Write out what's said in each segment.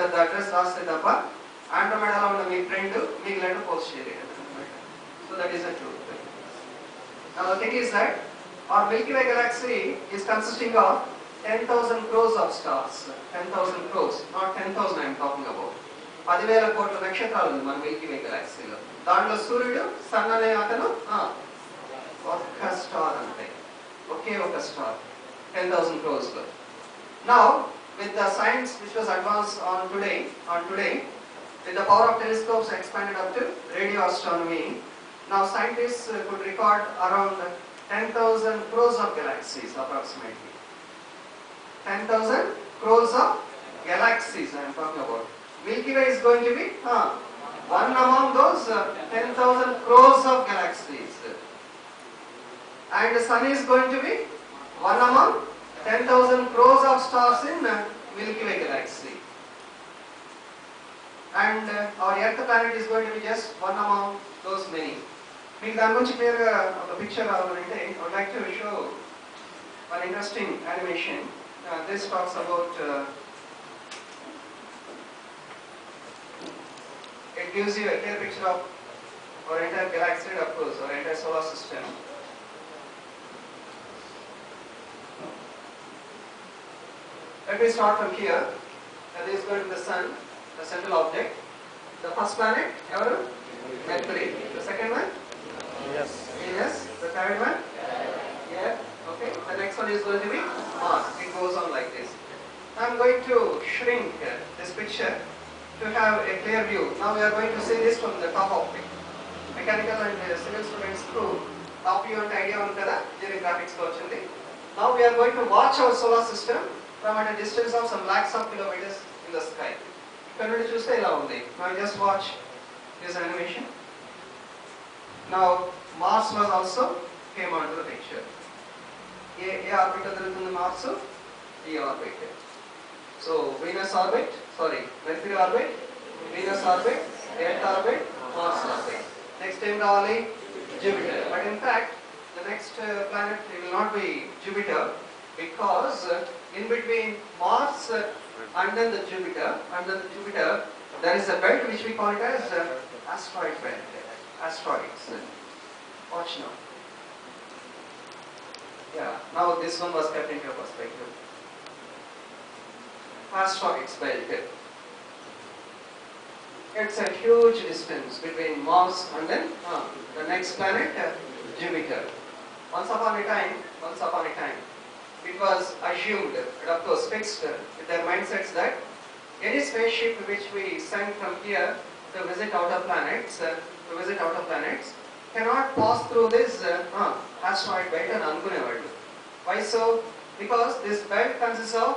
పెద్ద అడ్రస్ రాస్తే తప్ప ఆండ్రోమెడాలో ఉన్న మీ ఫ్రెండ్ మీకు లెటర్ పోస్ట్ చేయలేదు. So that is the truth. Now the thing is that our Milky Way galaxy is consisting of 10,000 crores of stars. 10,000 crores, not 10,000 I am talking about. 10,000 కోట్ల నక్షత్రాలు ఉంది మన మిల్కీ వే గెలాక్సీలో. దాంట్లో సూర్యుడు సన్ అనే అతను ఒక్క స్టార్ అంతే, ఒకే ఒక స్టార్ 10,000 crores లో. Now with the science which was advanced on today, with the power of telescopes expanded up to radio astronomy, now scientists could record around 10,000 crores of galaxies approximately. 10,000 crores of galaxies I am talking about. Milky Way is going to be one among those 10,000 crores of galaxies. And the Sun is going to be one among 10,000 crores of stars in Milky Way galaxy. And our Earth planet is going to be just one among those many. మీకు దాని గురించి క్లియర్గా ఒక picture రావాలంటే I would like to show one interesting animation. This talks about it gives you a clear picture of our entire galaxy, of course, our entire solar system. Let me start from here. This is going to the Sun, the central object. The first planet, ever? Mercury. The second one? Yes. Venus. The third one? Yeah. Okay. The next one is going to be Mars. It goes on like this. I am going to shrink this picture to have a clear view. Now we are going to see this from the top of it. Mechanical and civil students who top view and idea on kada engineering graphics lo vachindi. Now we are going to watch our solar system from at a distance of some lakhs of kilometers in the sky. Ikkada nundi chuste ila undi. Now just watch this animation. Now Mars was also came onto the picture. A orbit tirugutundi Mars, E orbit. So Venus orbit, Mercury orbit, Venus orbit, Earth orbit, Mars orbit. Next time ravali Jupiter. But in fact, the next planet will not be Jupiter, because in between Mars and then the Jupiter, there is a belt which we call it as asteroid belt. Asteroids. Watch now. Yeah, now this one was kept into perspective. Asteroids belt. It's a huge distance between Mars and then the next planet, Jupiter. Once upon a time, it was assumed, and of course fixed with their mindsets, that any spaceship which we send from here to visit outer planets, cannot pass through this asteroid belt and anukunevallu. Why so? Because this belt consists of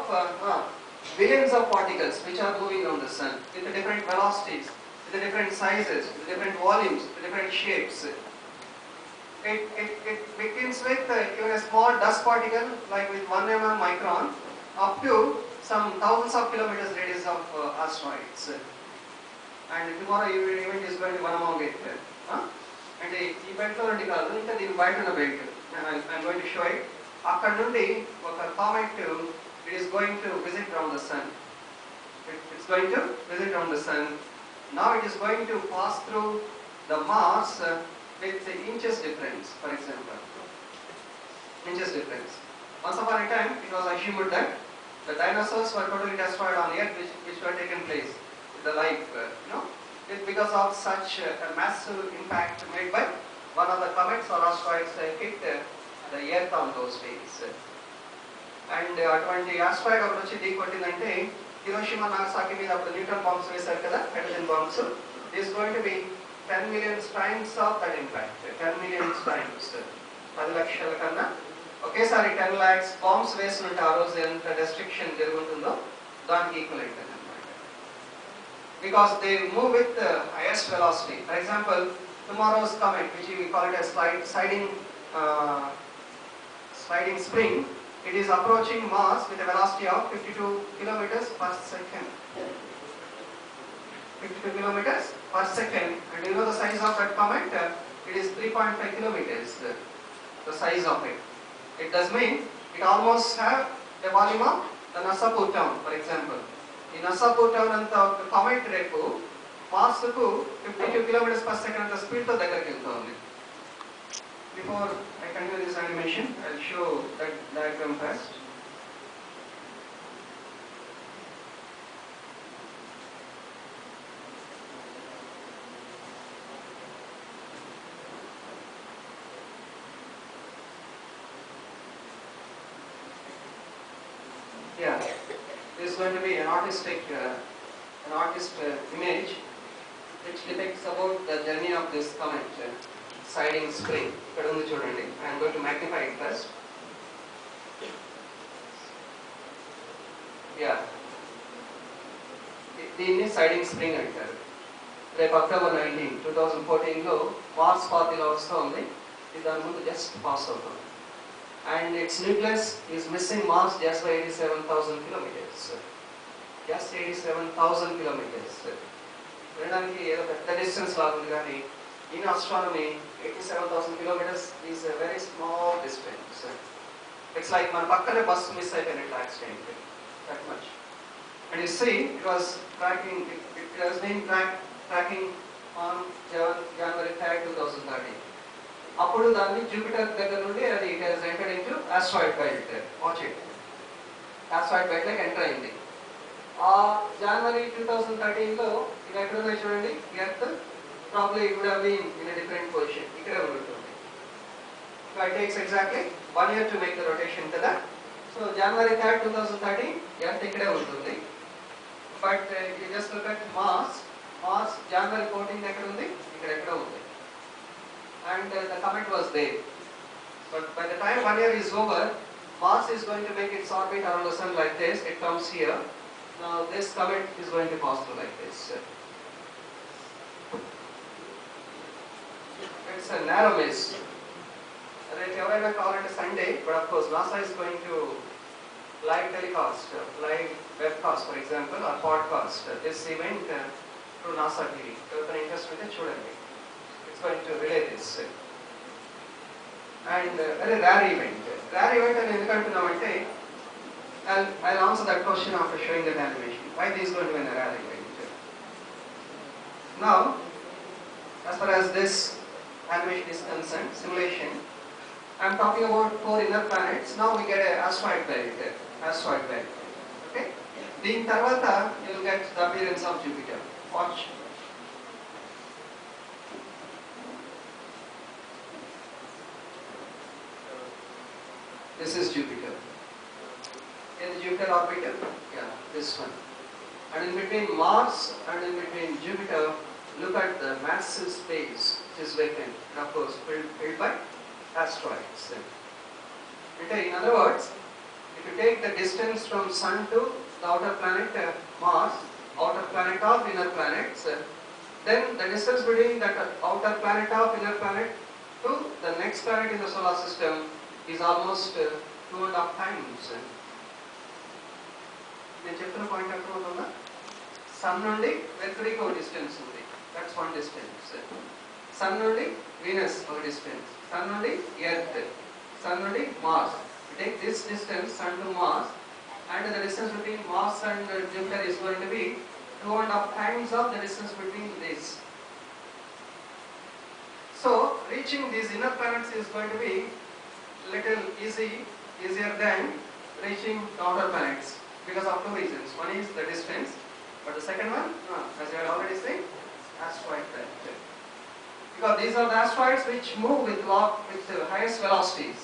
billions of particles which are moving on the Sun with different velocities, with different sizes, with different volumes, with different shapes. It begins with even a small dust particle like with 1 mm micron up to some thousands of kilometers radius of asteroids. And tomorrow event is going to one among it. And the belt lo nundi kaadu, inka deen bayata unna belt, and I am going to show it. Akkada nundi oka comet it is going to visit around the Sun. It's going to visit around the Sun. Now it is going to pass through the Mars with the inches difference, for example. Inches difference. Once upon a time, it was assumed that the dinosaurs were totally destroyed on Earth, which were taken place with the life, because of such a massive impact made by one of the comets or asteroids hit the Earth on those days. And అటువంటి asteroid ఒకటి వచ్చి ఢీ కొట్టిందంటే Hiroshima Nagasaki మీద అప్పుడు neutron bombs వేశారు కదా, hydrogen bombs. This going to be 10 million times of that impact. 10 million times. 10 లక్షల కన్నా ఒకేసారి 10 lakhs బాంబ్స్ వేసినట్టు ఆ రోజు ఎంత డెస్ట్రక్షన్ జరుగుతుందో దానికి ఈక్వలెంట్ అన్నమాట. Because they move with the highest velocity. For example, tomorrow's comet, which we call it as sliding spring, it is approaching Mars with a velocity of 52 kilometers per second. 52 kilometers per second. And you know the size of that comet? It is 3.5 kilometers. The size of it. It does mean it almost have the volume of the Nasapur town, for example. ఈ Nasapur town అంతా ఒక comment రేపు మార్స్కు 52 kilometres per second అంత స్పీడ్తో దగ్గరికి వెళ్తుంది. Before I continue this animation I will show that diagram first. Yeah, this is going to be an artist image which depicts about the journey of this comet siding spring. I am going to magnify it first. Yeah, దీన్ని siding spring అంటారు. రేపు October 19, 2014లో Mars path ఇలా వస్తుంది. ఇది దాని ముందు just pass అవుతుంది. And its nucleus is missing Mars just by 87,000 kilometers. Just 87,000 kilometers. వినడానికి ఏదో పెద్ద డిస్టెన్స్ లాగుంది కానీ in astronomy 87,000 kilometers is a very small distance. It's like మన పక్కనే బస్ మిస్ అయిపోయినట్లు accident. That much. And you see, it was tracking. It has been tracking on January 3, 2013. అప్పుడు దాన్ని జూపిటర్ దగ్గర నుండి అది it has entered into asteroid belt. Watch it. Asteroid belt లోకి enter అయింది. ఆ జనవరి 2013లో ఇది ఎక్కడ ఉందో చూడండి. Earth probably would have been in a different position. ఇక్కడే ఉంటుంది. So it takes exactly 1 year to make the rotation కదా. సో జనవరి 3, 2013 ఎర్త్ ఇక్కడే ఉంటుంది. But you just look at Mars జనవరి 14 ఎక్కడ ఉంది? ఇక్కడ ఎక్కడ ఉంది. And the comet was there. But by the time 1 year is over, Mars is going to make its orbit around the Sun like this. It comes here. Now this comet is going to pass through like this. It's a narrow miss. Everyone call it a Sunday, but of course NASA is going to live telecast, live webcast, for example, or podcast this event through NASA TV. If you interest with it, chudandi. Going to relay this and very rare event. Rare event and endukantunnamante I'll answer that question after showing that animation. Why this is going to be a rare event? Now, as far as this animation is concerned, simulation, I'm talking about 4 inner planets. Now we get an asteroid belt. Okay. Din tarvata you will get the appearance of Jupiter. Watch. This is Jupiter. In the Jupiter orbital, yeah, this one. And in between Mars and in between Jupiter, look at the massive space which is vacant, and of course filled by asteroids. In other words, if you take the distance from Sun to the outer planet Mars, outer planet of inner planets, then the distance between that outer planet of inner planet to the next planet in the solar system is almost 2.5 times. నేను చెప్పిన point అర్థమవుతుందా? Sun నుండి మెర్క్యూరీకి ఒక distance ఉంది. That's one distance. Sun నుండి Venus ఒక distance. Sun నుండి earth. Sun నుండి Mars. Take this distance sun to Mars and the distance between Mars and Jupiter is going to be 2.5 times of the distance between these. So reaching these inner planets is going to be little easier than reaching the outer planets because of 2 reasons. One is the distance, but the second one, as I had already said, asteroid belt. Because these are the asteroids which move with highest velocities.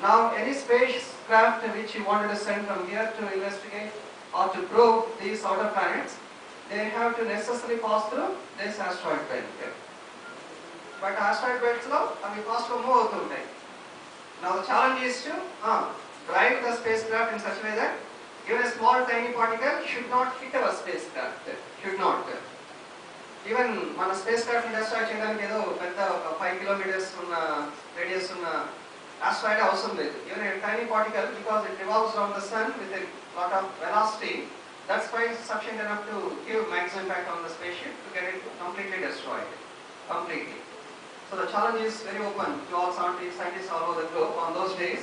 Now, any spacecraft which you wanted to send from here to investigate or to probe these outer planets, they have to necessarily pass through this asteroid belt. But asteroid belts lo avi fast ga move avutuntayi. Now the challenge is to drive the spacecraft in such a way that even a small tiny particle should not hit our spacecraft. Should not. Even మన spacecraft destroy చేయడానికి ఏదో పెద్ద 5 kilometers ఉన్న radius ఉన్న asteroid అవసరం లేదు. Even a tiny particle, because it revolves around the sun with a lot of velocity, that's why it's sufficient enough to give maximum impact on the spaceship to get it completely destroyed. Completely. So the challenge is very open to all scientists all over the globe on those days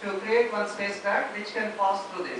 to create one spacecraft which can pass through this.